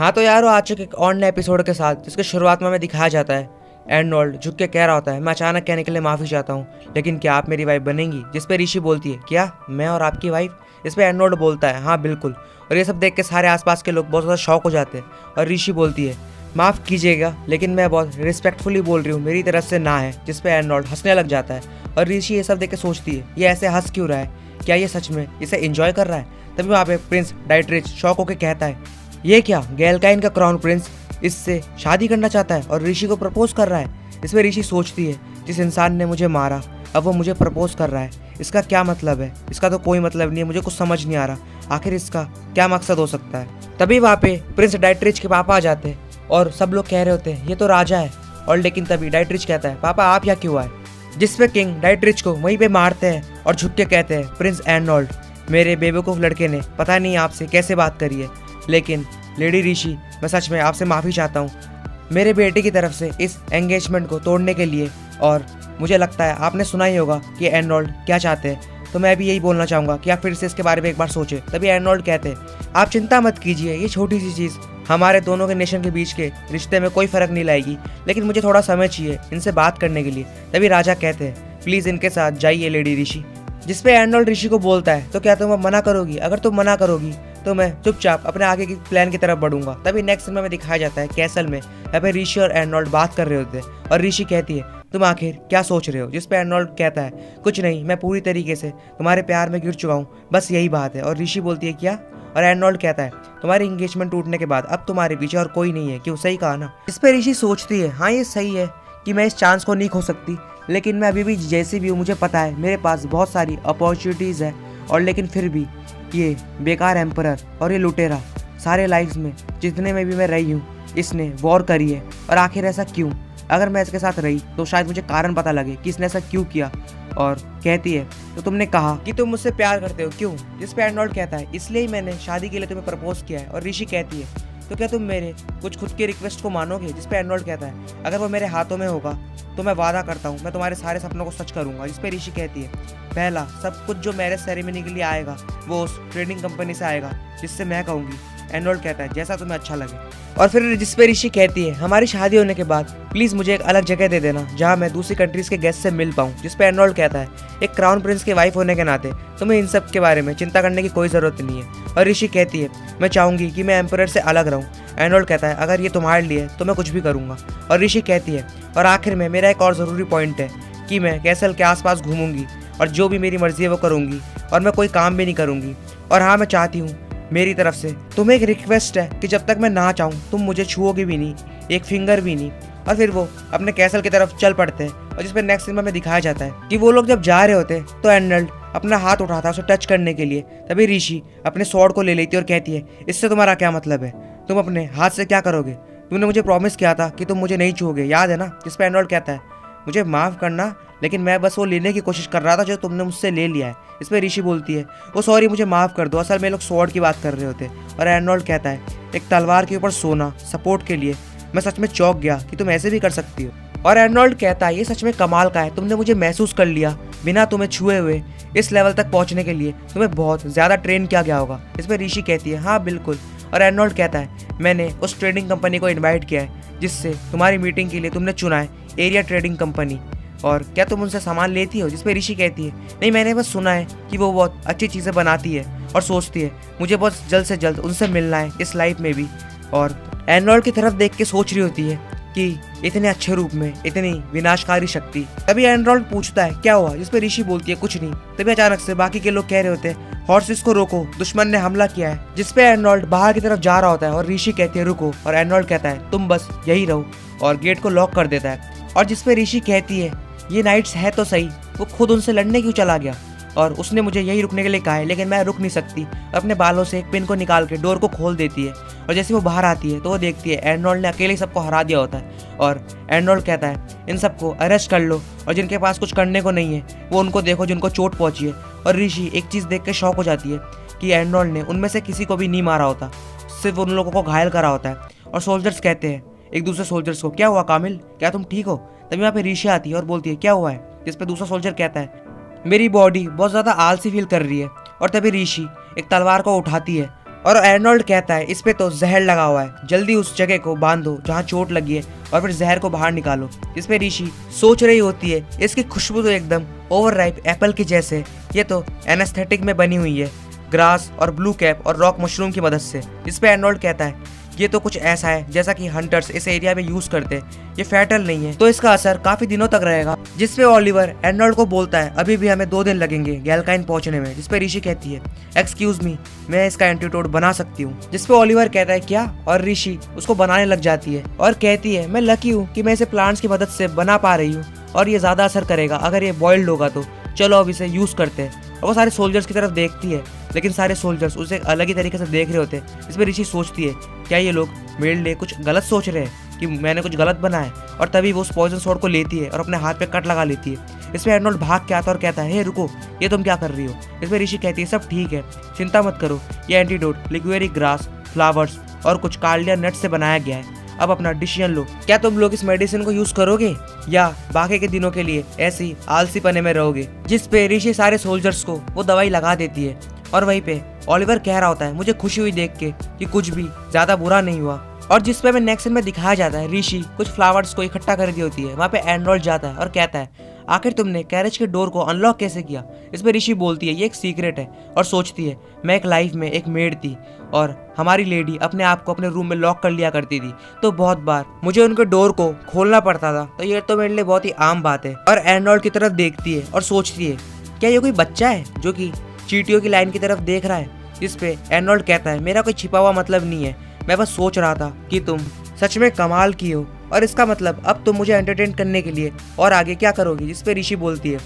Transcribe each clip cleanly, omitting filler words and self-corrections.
हाँ तो यार, वो आ चुके एक और नए एपिसोड के साथ, जिसके शुरुआत में हमें दिखाया जाता है एर्नोल्ड झुक के कह रहा होता है, मैं अचानक कहने के लिए माफ़ी चाहता हूँ, लेकिन क्या आप मेरी वाइफ बनेंगी? जिस पे ऋषि बोलती है, क्या मैं और आपकी वाइफ? इस पे एर्नोल्ड बोलता है, हाँ बिल्कुल। और ये सब देख के सारे आसपास के लोग बहुत ज़्यादा शॉक हो जाते हैं। और ऋषि बोलती है, माफ़ कीजिएगा लेकिन मैं बहुत रिस्पेक्टफुली बोल रही हूँ, मेरी तरफ से ना है। जिस पे एर्नोल्ड हंसने लग जाता है। और ऋषि ये सब देख के सोचती है, ये ऐसे हंस क्यों रहा है? क्या ये सच में इसे एंजॉय कर रहा है? तभी वहाँ पे प्रिंस डाइट्रिच शॉक होकर कहता है, ये क्या, गैलकाइन का क्राउन प्रिंस इससे शादी करना चाहता है और ऋषि को प्रपोज कर रहा है। इसमें ऋषि सोचती है, जिस इंसान ने मुझे मारा अब वो मुझे प्रपोज कर रहा है, इसका क्या मतलब है? इसका तो कोई मतलब नहीं है, मुझे कुछ समझ नहीं आ रहा, आखिर इसका क्या मकसद हो सकता है। तभी वहाँ पे प्रिंस डाइट्रिच के पापा आ जाते हैं और सब लोग कह रहे होते हैं ये तो राजा है। और लेकिन तभी डाइट्रिच कहता है, पापा आप यहाँ क्यों आए? जिसपे किंग डाइट्रिच को वहीं पे मारते हैं और झुक के कहते हैं, प्रिंस एर्नोल्ड, मेरे बेवकूफ़ लड़के ने पता नहीं आपसे कैसे बात करी है, लेकिन लेडी ऋषि मैं सच में आपसे माफ़ी चाहता हूँ मेरे बेटे की तरफ से इस एंगेजमेंट को तोड़ने के लिए। और मुझे लगता है आपने सुना ही होगा कि एर्नोल्ड क्या चाहते हैं, तो मैं भी यही बोलना चाहूँगा कि आप फिर से इसके बारे में एक बार सोचें। तभी एर्नोल्ड कहते हैं, आप चिंता मत कीजिए, ये छोटी सी चीज़ हमारे दोनों के नेशन के बीच के रिश्ते में कोई फ़र्क नहीं लाएगी, लेकिन मुझे थोड़ा समय चाहिए इनसे बात करने के लिए। तभी राजा कहते हैं, प्लीज़ इनके साथ जाइए लेडी ऋषि। जिस पे एर्नोल्ड ऋषि को बोलता है, तो क्या तुम अब मना करोगी? अगर तुम मना करोगी तो मैं चुपचाप अपने आगे की प्लान की तरफ बढ़ूंगा। तभी नेक्स्ट सीन में दिखाया जाता है कैसल में, यहाँ पे ऋषि और एर्नोल्ड बात कर रहे होते हैं। और ऋषि कहती है, तुम आखिर क्या सोच रहे हो? जिस पे एर्नोल्ड कहता है, कुछ नहीं, मैं पूरी तरीके से तुम्हारे प्यार में गिर चुका हूँ, बस यही बात है। और ऋषि बोलती है, क्या? और एर्नोल्ड कहता है, तुम्हारी एंगेजमेंट टूटने के बाद अब तुम्हारे पीछे और कोई नहीं है, क्यों? सही कहा ना? इस पे ऋषि सोचती है, हाँ ये सही है कि मैं इस चांस को नहीं खो सकती, लेकिन मैं अभी भी जैसी भी हूँ मुझे पता है मेरे पास बहुत सारी अपॉर्चुनिटीज़ है। और लेकिन फिर भी ये बेकार एम्परर और ये लुटेरा सारे लाइफ्स में जितने में भी मैं रही हूँ इसने वॉर करी है। और आखिर ऐसा क्यों? अगर मैं इसके साथ रही तो शायद मुझे कारण पता लगे कि इसने ऐसा क्यों किया। और कहती है, तो तुमने कहा कि तुम मुझसे प्यार करते हो, क्यों? जिस पे एर्नोल्ड कहता है, इसलिए ही मैंने शादी के लिए तुम्हें प्रपोज किया है। और ऋषि कहती है, तो क्या तुम मेरे कुछ खुद के रिक्वेस्ट को मानोगे? जिस पे एर्नोल्ड कहता है, अगर वो मेरे हाथों में होगा तो मैं वादा करता हूँ मैं तुम्हारे सारे सपनों को सच करूँगा। जिस पे ऋषि कहती है, पहला सब कुछ जो मैरिज सेरेमनी के लिए आएगा वो उस ट्रेडिंग कंपनी से आएगा जिससे मैं कहूँगी। एर्नोल्ड कहता है, जैसा तुम्हें अच्छा लगे। और फिर जिस पे ऋषि कहती है, हमारी शादी होने के बाद प्लीज़ मुझे एक अलग जगह दे देना जहाँ मैं दूसरी कंट्रीज़ के गेस्ट से मिल पाऊँ। जिस पे एर्नोल्ड कहता है, एक क्राउन प्रिंस की वाइफ होने के नाते तुम्हें इन सब के बारे में चिंता करने की कोई ज़रूरत नहीं है। और ऋषि कहती है, मैं चाहूँगी कि मैं एम्परर से अलग रहूँ। एर्नोल्ड कहता है, अगर ये तुम्हारे लिए तो मैं कुछ भी करूँगा। और ऋषि कहती है, और आखिर में मेरा एक और ज़रूरी पॉइंट है कि मैं कैसल के आसपास घूमूंगी और जो भी मेरी मर्जी है वो करूँगी, और मैं कोई काम भी नहीं करूँगी। और हाँ, मैं चाहती हूँ मेरी तरफ से तुम्हें एक रिक्वेस्ट है कि जब तक मैं ना चाहूँ तुम मुझे छुओगी भी नहीं, एक फिंगर भी नहीं। और फिर वो अपने कैसल की तरफ चल पड़ते हैं। और जिस पर नेक्स्ट सीन में दिखाया जाता है कि वो लोग जब जा रहे होते हैं तो एर्नोल्ड अपना हाथ उठाता है उसे टच करने के लिए। तभी ऋषि अपने स्वॉर्ड को ले लेती है और कहती है, इससे तुम्हारा क्या मतलब है? तुम अपने हाथ से क्या करोगे? तुमने मुझे प्रॉमिस किया था कि तुम मुझे नहीं छुओगे, याद है ना? जिस पर एर्नोल्ड कहता है, मुझे माफ़ करना, लेकिन मैं बस वो लेने की कोशिश कर रहा था जो तुमने मुझसे ले लिया है। इस पर ऋषि बोलती है, वो सॉरी मुझे माफ़ कर दो, असल में लोग स्वॉर्ड की बात कर रहे होते। और एर्नोल्ड कहता है, एक तलवार के ऊपर सोना सपोर्ट के लिए मैं सच में चौंक गया कि तुम ऐसे भी कर सकती हो। और एर्नोल्ड कहता है, ये सच में कमाल का है, तुमने मुझे महसूस कर लिया बिना तुम्हें छुए हुए। इस लेवल तक पहुंचने के लिए तुम्हें बहुत ज़्यादा ट्रेन किया गया होगा। इस पर ऋषि कहती है, हाँ बिल्कुल। और एर्नोल्ड कहता है, मैंने उस ट्रेडिंग कंपनी को इनवाइट किया है जिससे तुम्हारी मीटिंग के लिए तुमने चुना है, एरिया ट्रेडिंग कंपनी। और क्या तुम उनसे सामान लेती हो? जिस पे ऋषि कहती है, नहीं, मैंने बस सुना है कि वो बहुत अच्छी चीज़ें बनाती है और सोचती है मुझे बहुत जल्द से जल्द उनसे मिलना है इस लाइफ में भी। और एर्नोल्ड की तरफ देख के सोच रही होती है कि इतने अच्छे रूप में इतनी विनाशकारी शक्ति। तभी एर्नोल्ड पूछता है, क्या हुआ? जिस पे ऋषि बोलती है, कुछ नहीं। तभी अचानक से बाकी के लोग कह रहे होते हैं, हॉर्सेस को रोको, दुश्मन ने हमला किया है। जिस पे एर्नोल्ड बाहर की तरफ जा रहा होता है और ऋषि कहती है, रुको। और एर्नोल्ड कहता है, तुम बस यही रहो, और गेट को लॉक कर देता है। और जिस पे ऋषि कहती है, ये नाइट्स है तो सही, वो खुद उनसे लड़ने क्यों चला गया? और उसने मुझे यही रुकने के लिए कहा है, लेकिन मैं रुक नहीं सकती। अपने बालों से एक पिन को निकाल के डोर को खोल देती है। और जैसे वो बाहर आती है तो वो देखती है एर्नोल्ड ने अकेले सबको हरा दिया होता है। और एर्नोल्ड कहता है, इन सबको अरेस्ट कर लो, और जिनके पास कुछ करने को नहीं है वो उनको देखो जिनको चोट पहुंची है। और ऋषि एक चीज़ देख के शौक हो जाती है कि एर्नोल्ड ने उनमें से किसी को भी नहीं मारा होता, सिर्फ उन लोगों को घायल करा होता है। और सोल्जर्स कहते हैं एक दूसरे सोल्जर्स को, क्या हुआ कामिल, क्या तुम ठीक हो? तभी वहाँ पे ऋषि आती है और बोलती है, क्या हुआ है? जिस पे दूसरा सोल्जर कहता है, मेरी बॉडी बहुत ज़्यादा आलसी फील कर रही है। और तभी ऋषि एक तलवार को उठाती है और एर्नोल्ड कहता है इस पे तो जहर लगा हुआ है, जल्दी उस जगह को बांधो जहाँ चोट लगी है और फिर जहर को बाहर निकालो। इस पे ऋषि सोच रही होती है इसकी खुशबू तो एकदम ओवरराइप एप्पल की जैसे, ये तो एनेस्थेटिक में बनी हुई है ग्रास और ब्लू कैप और रॉक मशरूम की मदद से। इस पे एर्नोल्ड कहता है ये तो कुछ ऐसा है जैसा कि हंटर्स इस एरिया में यूज करते हैं, ये फैटल नहीं है तो इसका असर काफी दिनों तक रहेगा। जिसपे ओलिवर एर्नोल्ड को बोलता है अभी भी हमें 2 दिन लगेंगे गैलकाइन पहुंचने में। जिसपे ऋषि कहती है एक्सक्यूज मी, मैं इसका एंटीडोट बना सकती हूँ। जिसपे ओलिवर कहता है क्या, और ऋषि उसको बनाने लग जाती है और कहती है मैं लकी हूँ कि मैं इसे प्लांट्स की मदद से बना पा रही हूँ और ये ज्यादा असर करेगा अगर ये बॉइल्ड होगा तो चलो अब इसे यूज करते हैं। और वो सारे सोल्जर्स की तरफ देखती है लेकिन सारे सोल्जर्स उसे अलग ही तरीके से देख रहे होते हैं। इस पर ऋषि सोचती है क्या ये लोग मेरे लिए कुछ गलत सोच रहे हैं कि मैंने कुछ गलत बना है, और तभी वो उस पॉइजन स्वॉर्ड को लेती है और अपने हाथ पे कट लगा लेती है। इसमें एर्नोल्ड भाग के आता और कहता है हे रुको, ये तुम क्या कर रही हो। इसमें ऋषि कहती है सब ठीक है, चिंता मत करो, ये एंटीडोट लिक्वेरी ग्रास, फ्लावर्स और कुछ कार्डिया नट से बनाया गया है। अब अपना डिसीजन लो, क्या तुम लोग इस मेडिसिन को यूज करोगे या बाकी के दिनों के लिए ऐसी आलसी पने में रहोगे। जिस पे ऋषि सारे सोल्जर्स को वो दवाई लगा देती है और वहीं पे ओलिवर कह रहा होता है मुझे खुशी हुई देख के कि कुछ भी ज्यादा बुरा नहीं हुआ। और जिस पे हमें नेक्स्ट सीन में दिखाया जाता है ऋषि कुछ फ्लावर्स को इकट्ठा कर दी होती है, वहाँ पे एर्नोल्ड जाता है और कहता है आखिर तुमने कैरेज के डोर को अनलॉक कैसे किया। इस पे ऋषि बोलती है ये एक सीक्रेट है और सोचती है मैं एक लाइफ में एक मेड थी और हमारी लेडी अपने आप को अपने रूम में लॉक कर लिया करती थी, तो बहुत बार मुझे उनके डोर को खोलना पड़ता था, तो ये तो मेरे लिए बहुत ही आम बात है। और एर्नोल्ड की तरफ देखती है और सोचती है क्या ये कोई बच्चा है जो कि चींटियों की लाइन की तरफ देख रहा है। इस पे एर्नोल्ड कहता है मेरा कोई छिपा हुआ मतलब नहीं है, मैं बस सोच रहा था कि तुम सच में कमाल की हो और इसका मतलब अब तुम मुझे एंटरटेन करने के लिए और आगे क्या करोगी। जिस पे ऋषि बोलती है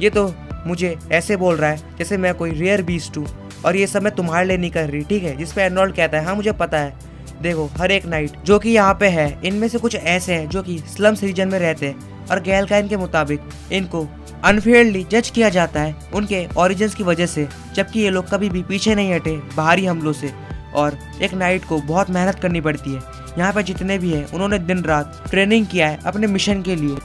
ये तो मुझे ऐसे बोल रहा है जैसे मैं कोई रेयर बीस्ट हूँ और ये सब मैं तुम्हारे लिए नहीं कर रही, ठीक है। जिस पे एर्नोल्ड कहता है हाँ मुझे पता है, देखो हर एक नाइट जो कि यहाँ पे है इनमें से कुछ ऐसे हैं जो कि स्लम्स रीजन में रहते हैं और गैलकाइन के मुताबिक इनको अनफेयरली जज किया जाता है उनके ओरिजिन्स की वजह से, जबकि ये लोग कभी भी पीछे नहीं हटे बाहरी हमलों से। और एक नाइट को बहुत मेहनत करनी पड़ती है। यहाँ पे जितने भी हैं उन्होंने दिन रात ट्रेनिंग किया है अपने मिशन के लिए।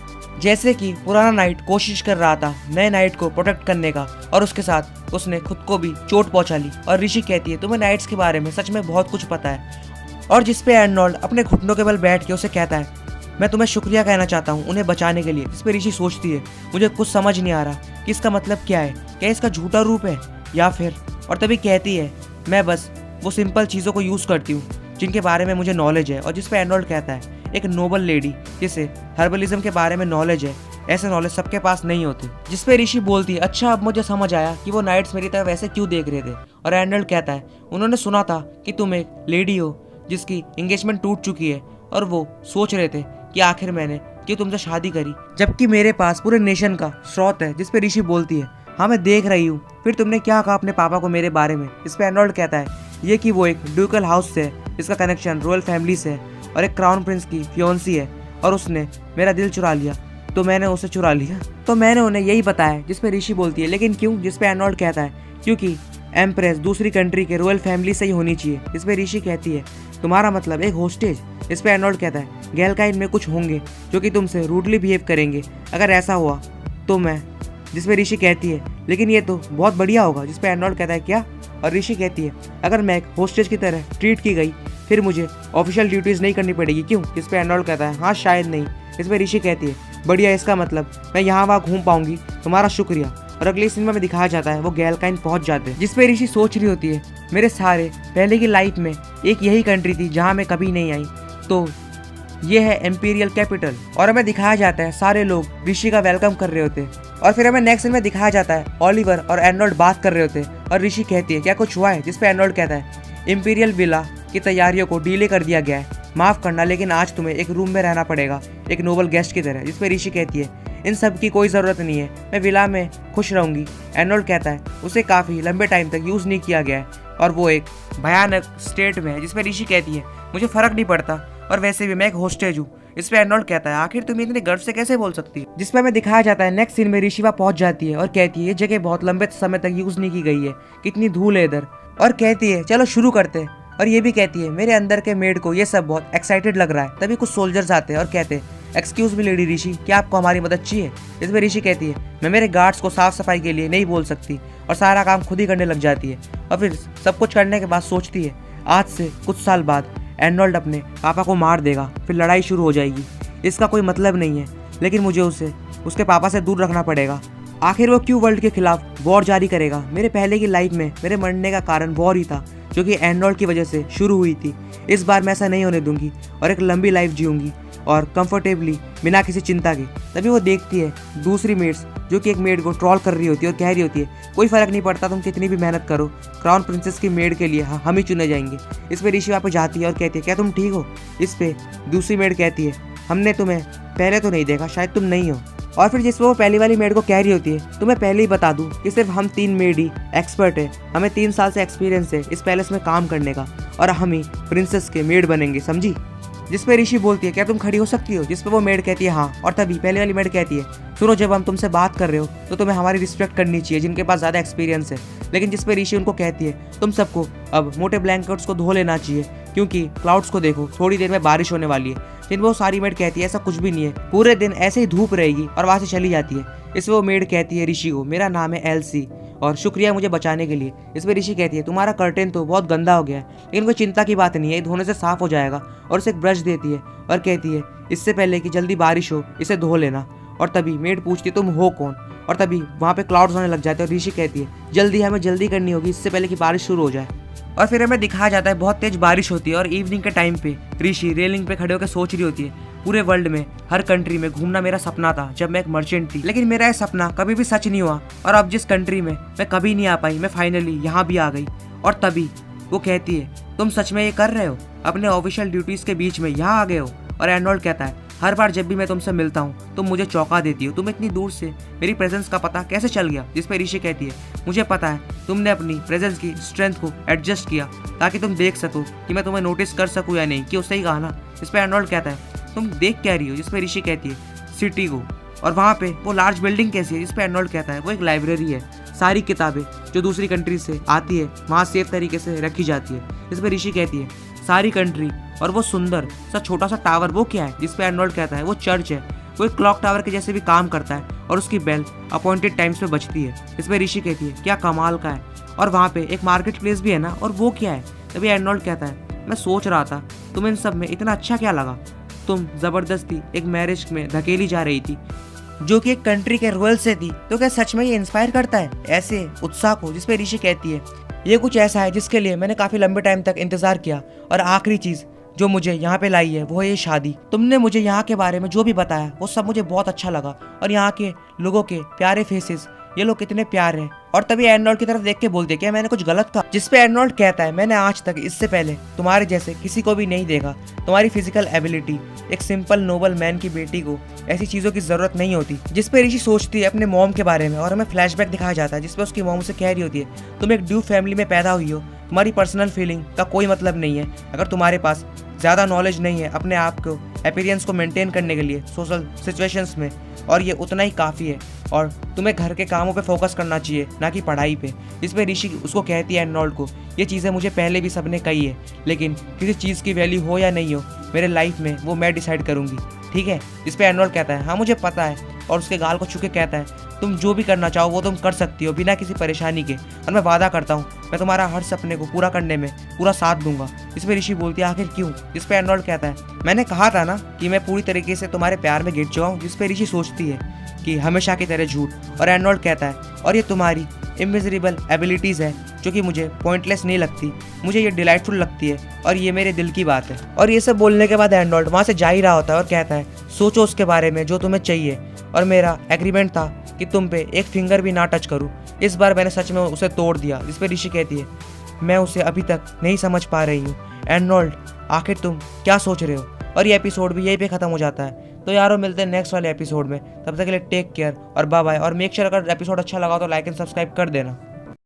जैसे कि पुराना नाइट कोशिश कर रहा था नए नाइट को प्रोटेक्ट करने का और उसके साथ उसने खुद को भी चोट पहुंचा ली। और ऋषि कहती है तुम्हें नाइट्स के बारे में सच में बहुत कुछ पता है। और जिस पे एर्नोल्ड अपने घुटनों के बल बैठ के उसे कहता है मैं तुम्हें शुक्रिया कहना चाहता हूँ उन्हें बचाने के लिए। जिस पे ऋषि सोचती है मुझे कुछ समझ नहीं आ रहा कि इसका मतलब क्या है, क्या इसका झूठा रूप है या फिर, और तभी कहती है मैं बस वो सिंपल चीज़ों को यूज़ करती हूँ जिनके बारे में मुझे नॉलेज है। और जिस पे एर्नोल्ड कहता है एक नोबल लेडी जिसे हर्बलिज्म के बारे में नॉलेज है, ऐसे नॉलेज सबके पास नहीं होते। जिस पे ऋषि बोलती है अच्छा अब मुझे समझ आया कि वो नाइट्स मेरी तरफ ऐसे क्यों देख रहे थे। और एर्नोल्ड कहता है उन्होंने सुना था कि तुम एक लेडी हो जिसकी एंगेजमेंट टूट चुकी है और वो सोच रहे थे कि आखिर मैंने क्यों तुमसे शादी करी जबकि मेरे पास पूरे नेशन का स्रोत है। जिस पे ऋषि बोलती है हाँ मैं देख रही हूँ, फिर तुमने क्या कहा अपने पापा को मेरे बारे में। इस पे एर्नोल्ड कहता है ये कि वो एक ड्यूकल हाउस से है, इसका कनेक्शन रॉयल फैमिली से है और एक क्राउन प्रिंस की फियोंसी है और उसने मेरा दिल चुरा लिया तो मैंने उसे चुरा लिया, तो मैंने उन्हें यही बताया। जिस पे ऋषि बोलती है लेकिन क्यों। जिस पे एर्नोल्ड कहता है क्योंकि एम्प्रेस दूसरी कंट्री के रॉयल फैमिली से ही होनी चाहिए। इस पे ऋषि कहती है तुम्हारा मतलब एक होस्टेज। इस पे एर्नोल्ड कहता है गैलकाइन में कुछ होंगे जो कि तुमसे रूडली बिहेव करेंगे, अगर ऐसा हुआ तो मैं। जिस पे ऋषि कहती है लेकिन ये तो बहुत बढ़िया होगा। जिस पे एर्नोल्ड कहता है क्या। और ऋषि कहती है अगर मैं एक होस्टेज की तरह ट्रीट की गई फिर मुझे ऑफिशियल ड्यूटीज नहीं करनी पड़ेगी क्यों। जिस पे एर्नोल्ड कहता है हाँ शायद नहीं। इस पे ऋषि कहती है बढ़िया, इसका मतलब मैं यहाँ वहाँ घूम पाऊंगी, तुम्हारा शुक्रिया। और अगले सीन में दिखाया जाता है वो गैलकाइन पहुंच जाते हैं। जिस पे ऋषि सोच रही होती है मेरे सारे पहले की लाइफ में एक यही कंट्री थी जहाँ मैं कभी नहीं आई, तो ये है एम्पीरियल कैपिटल। और हमें दिखाया जाता है सारे लोग ऋषि का वेलकम कर रहे होते हैं। और फिर हमें नेक्स्ट सीन में दिखाया जाता है ओलिवर और एर्नोल्ड बात कर रहे होते हैं और ऋषि कहती है क्या कुछ हुआ है। जिस पे एर्नोल्ड कहता है इम्पीरियल विला की तैयारियों को डिले कर दिया गया है, माफ करना लेकिन आज तुम्हें एक रूम में रहना पड़ेगा एक नोबल गेस्ट की तरह। जिस पे ऋषि कहती है इन सब की कोई ज़रूरत नहीं है, मैं विला में खुश रहूंगी। एर्नोल्ड कहता है उसे काफ़ी लंबे टाइम तक यूज़ नहीं किया गया है और वो एक भयानक स्टेट में है। जिस पे ऋषि कहती है मुझे फ़र्क नहीं पड़ता और वैसे भी मैं एक होस्टेज हूँ। इस पे एर्नोल्ड कहता है आखिर तुम इतने गर्व से कैसे बोल सकती है। जिस पे हमें दिखाया जाता है नेक्स्ट सीन में ऋषिवा पहुंच जाती है और कहती है ये जगह बहुत लंबे समय तक यूज़ नहीं की गई है, कितनी धूल है इधर। और कहती है चलो शुरू करते हैं। और ये भी कहती है मेरे अंदर के मेड को ये सब बहुत एक्साइटेड लग रहा है। तभी कुछ सोल्जर्स आते हैं और कहते हैं एक्सक्यूज मी लेडी ऋषि, क्या आपको हमारी मदद चाहिए? इस पर ऋषि कहती है मैं मेरे गार्ड्स को साफ सफाई के लिए नहीं बोल सकती और सारा काम खुद ही करने लग जाती है। और फिर सब कुछ करने के बाद सोचती है आज से कुछ साल बाद एर्नोल्ड अपने पापा को मार देगा, फिर लड़ाई शुरू हो जाएगी। इसका कोई मतलब नहीं है, लेकिन मुझे उसे उसके पापा से दूर रखना पड़ेगा। आखिर वो क्यों वर्ल्ड के खिलाफ वॉर जारी करेगा? मेरे पहले की लाइफ में मेरे मरने का कारण वॉर ही था, जो कि एर्नोल्ड की वजह से शुरू हुई थी। इस बार मैं ऐसा नहीं होने दूंगी और एक लंबी लाइफ जीऊंगी और कंफर्टेबली बिना किसी चिंता के। तभी वो देखती है दूसरी मेड्स जो कि एक मेड को ट्रॉल कर रही होती है और कह रही होती है कोई फर्क नहीं पड़ता, तुम कितनी भी मेहनत करो, क्राउन प्रिंसेस की मेड के लिए हम ही चुने जाएंगे। इस पर ऋषि वहाँ पे जाती है और कहती है क्या तुम ठीक हो? इस पे दूसरी मेड कहती है हमने तुम्हें पहले तो नहीं देखा, शायद तुम नहीं हो। और फिर जिस पर वो पहली वाली मेड को कह रही होती है तुम्हें पहले ही बता दूं कि सिर्फ हम 3 मेड ही एक्सपर्ट है, हमें 3 साल से एक्सपीरियंस है इस पैलेस में काम करने का और हम ही प्रिंसेस के मेड बनेंगे, समझी? जिस पे ऋषि बोलती है क्या तुम खड़ी हो सकती हो? जिस पे वो मेड कहती है हाँ। और तभी पहले वाली मेड कहती है सुनो, जब हम तुमसे बात कर रहे हो तो तुम्हें हमारी रिस्पेक्ट करनी चाहिए जिनके पास ज़्यादा एक्सपीरियंस है। लेकिन जिस पे ऋषि उनको कहती है तुम सबको अब मोटे ब्लैंकेट्स को धो लेना चाहिए क्योंकि क्लाउड्स को देखो, थोड़ी देर में बारिश होने वाली है। जिन वो सारी मेड कहती है ऐसा कुछ भी नहीं है, पूरे दिन ऐसे ही धूप रहेगी और वहाँ से चली जाती है। इसमें वो मेड कहती है ऋषि को मेरा नाम है एल्सी और शुक्रिया मुझे बचाने के लिए। इस पर ऋषि कहती है तुम्हारा कर्टेन तो बहुत गंदा हो गया है, लेकिन कोई चिंता की बात नहीं है, धोने से साफ हो जाएगा। और उसे एक ब्रश देती है और कहती है इससे पहले कि जल्दी बारिश हो इसे धो लेना। और तभी मेड पूछती है तुम हो कौन? और तभी वहाँ पे क्लाउड्स होने लग जाते हैं और ऋषि कहती है जल्दी, हमें जल्दी करनी होगी इससे पहले कि बारिश शुरू हो जाए। और फिर हमें दिखाया जाता है बहुत तेज बारिश होती है और इवनिंग के टाइम पे ऋषि रेलिंग पे खड़े होकर सोच रही होती है पूरे वर्ल्ड में हर कंट्री में घूमना मेरा सपना था जब मैं एक मर्चेंट थी, लेकिन मेरा यह सपना कभी भी सच नहीं हुआ। और अब जिस कंट्री में मैं कभी नहीं आ पाई, मैं फाइनली यहाँ भी आ गई। और तभी वो कहती है तुम सच में ये कर रहे हो? अपने ऑफिशियल ड्यूटीज के बीच में यहाँ आ गए हो? और एर्नोल्ड कहता है हर बार जब भी मैं तुमसे मिलता हूँ तुम मुझे चौंका देती हो, तुम इतनी दूर से मेरी प्रेजेंस का पता कैसे चल गया? जिस पे ऋषि कहती है मुझे पता है, तुमने अपनी प्रेजेंस की स्ट्रेंथ को एडजस्ट किया ताकि तुम देख सको कि मैं तुम्हें नोटिस कर सकूँ या नहीं। क्यों? सही कहा ना? इस पे एर्नोल्ड कहता है तुम देख क्या रही हो? जिस पे ऋषि कहती है सिटी को। और वहाँ पे वो लार्ज बिल्डिंग कैसी है? जिस पे एर्नोल्ड कहता है वो एक लाइब्रेरी है, सारी किताबें जो दूसरी कंट्री से आती है वहाँ सेफ तरीके से रखी जाती है। इस पे ऋषि कहती है सारी कंट्री। और वो सुंदर सा छोटा सा टावर वो क्या है? जिस पे एर्नोल्ड कहता है वो चर्च है, वो एक क्लॉक टावर के जैसे भी काम करता है और उसकी बेल अपॉइंटेड टाइम्स पे बजती है। इस पे ऋषि कहती है क्या कमाल का है। और वहाँ पे एक मार्केट प्लेस भी है ना, और वो क्या है? तभी एर्नोल्ड कहता है मैं सोच रहा था तुम इन सब में इतना अच्छा क्या लगा? तुम जबरदस्ती एक मैरिज में धकेली जा रही थी जो कि एक कंट्री के रॉयल से थी, तो क्या सच में ये इंस्पायर करता है ऐसे उत्साह को? जिस पे ऋषि कहती है ये कुछ ऐसा है जिसके लिए मैंने काफी लंबे टाइम तक इंतजार किया और आखिरी चीज जो मुझे यहाँ पे लाई है वो है ये शादी। तुमने मुझे यहाँ के बारे में जो भी बताया वो सब मुझे बहुत अच्छा लगा और यहाँ के लोगों के प्यारे फेसेस, ये लोग कितने प्यारे हैं। और तभी एर्नोल्ड की तरफ देख के बोलते क्या मैंने कुछ गलत कहा? जिस पे एर्नोल्ड कहता है मैंने आज तक इससे पहले तुम्हारे जैसे किसी को भी नहीं देखा। तुम्हारी फिजिकल एबिलिटी, एक सिंपल नोबल मैन की बेटी को ऐसी चीजों की जरूरत नहीं होती। जिस पे ऋषि सोचती है अपने मॉम के बारे में और हमें फ्लैशबैक दिखाया जाता है जिसपे उसकी मॉम उसे कह रही होती है तुम एक ड्यू फैमिली में पैदा हुई हो, तुम्हारी पर्सनल फीलिंग का कोई मतलब नहीं है। अगर तुम्हारे पास ज़्यादा नॉलेज नहीं है अपने आप को अपीयरेंस को मेंटेन करने के लिए सोशल सिचुएशंस में, और ये उतना ही काफ़ी है, और तुम्हें घर के कामों पे फोकस करना चाहिए ना कि पढ़ाई पे। इस पे ऋषि उसको कहती है एर्नोल्ड को ये चीज़ें मुझे पहले भी सबने कही है, लेकिन किसी चीज़ की वैल्यू हो या नहीं हो मेरे लाइफ में वो मैं डिसाइड करूँगी, ठीक है? इस पे एर्नोल्ड कहता है हाँ मुझे पता है, और उसके गाल को छू के कहता है तुम जो भी करना चाहो वो तुम कर सकती हो बिना किसी परेशानी के, और मैं वादा करता हूँ मैं तुम्हारा हर सपने को पूरा करने में पूरा साथ दूंगा। इस पे ऋषि बोलती है आखिर क्यों? इस पे एर्नोल्ड कहता है मैंने कहा था ना कि मैं पूरी तरीके से तुम्हारे प्यार में गिर चुका हूँ। जिस पे ऋषि सोचती है कि हमेशा की तरह झूठ, और एर्नोल्ड कहता है और ये तुम्हारी इनविजिबल एबिलिटीज़ है जो कि मुझे पॉइंटलेस नहीं लगती, मुझे ये डिलाइटफुल लगती है और ये मेरे दिल की बात है। और ये सब बोलने के बाद एर्नोल्ड वहाँ से जा ही रहा होता है और कहता है सोचो उसके बारे में जो तुम्हें चाहिए, और मेरा एग्रीमेंट था कि तुम पे एक फिंगर भी ना टच करूँ। इस बार मैंने सच में उसे तोड़ दिया। जिस पे ऋषि कहती है मैं उसे अभी तक नहीं समझ पा रही हूँ। एर्नोल्ड आखिर तुम क्या सोच रहे हो? और ये एपिसोड भी यहीं पे ख़त्म हो जाता है। तो यारों मिलते हैं नेक्स्ट वाले एपिसोड में, तब तक के लिए टेक केयर और बाय बाय। और मेक श्योर अगर एपिसोड अच्छा लगा तो लाइक एंड सब्सक्राइब कर देना।